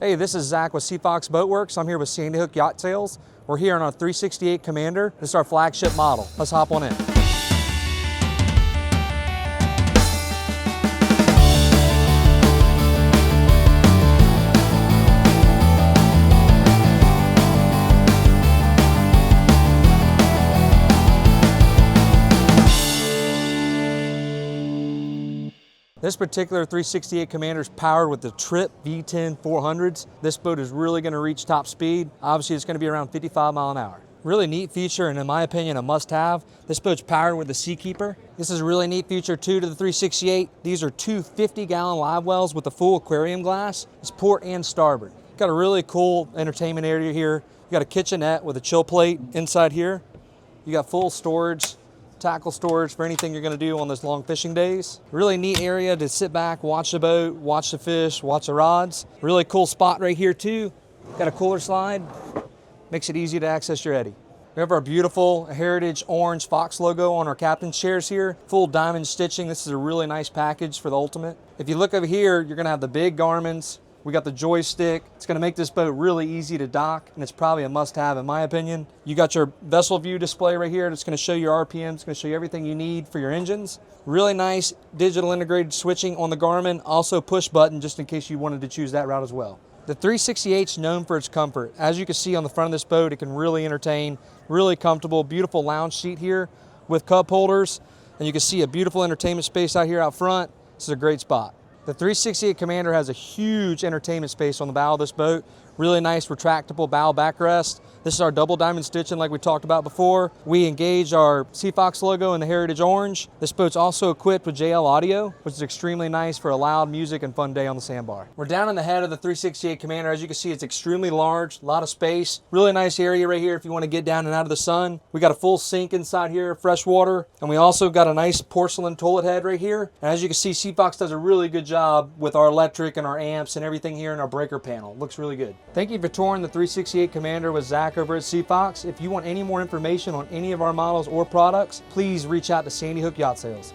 Hey, this is Zach with Seafox Boatworks. I'm here with Sandy Hook Yacht Sales. We're here on our 368 Commander. This is our flagship model. Let's hop on in. This particular 368 Commander is powered with the Trip V10 400s. This boat is really going to reach top speed. Obviously, it's going to be around 55 miles an hour. Really neat feature, and in my opinion, a must-have. This boat's powered with the Seakeeper. This is a really neat feature too to the 368. These are two 50-gallon live wells with the full aquarium glass. It's port and starboard. Got a really cool entertainment area here. You got a kitchenette with a chill plate inside here. You got full storage, tackle storage for anything you're going to do on those long fishing days. Really neat area to sit back, watch the boat, watch the fish, watch the rods. Really cool spot right here too. Got a cooler slide. Makes it easy to access your eddy. We have our beautiful heritage orange Fox logo on our captain's chairs here. Full diamond stitching. This is a really nice package for the ultimate. If you look over here, you're going to have the big Garmins. We got the joystick. It's going to make this boat really easy to dock, and it's probably a must-have in my opinion. You got your vessel view display right here. It's going to show your RPM. It's going to show you everything you need for your engines. Really nice digital integrated switching on the Garmin. Also push button just in case you wanted to choose that route as well. The 368 is known for its comfort. As you can see on the front of this boat, it can really entertain, really comfortable, beautiful lounge seat here with cup holders. And you can see a beautiful entertainment space out here out front. This is a great spot. The 368 Commander has a huge entertainment space on the bow of this boat. Really nice retractable bow backrest. This is our double diamond stitching like we talked about before. We engaged our Seafox logo in the heritage orange. This boat's also equipped with JL audio, which is extremely nice for a loud music and fun day on the sandbar. We're down in the head of the 368 Commander. As you can see, it's extremely large, a lot of space. Really nice area right here if you want to get down and out of the sun. We got a full sink inside here, fresh water, and we also got a nice porcelain toilet head right here. And as you can see, Seafox does a really good job with our electric and our amps and everything here in our breaker panel. Looks really good. Thank you for touring the 368 Commander with Zach over at Seafox. If you want any more information on any of our models or products, please reach out to Sandy Hook Yacht Sales.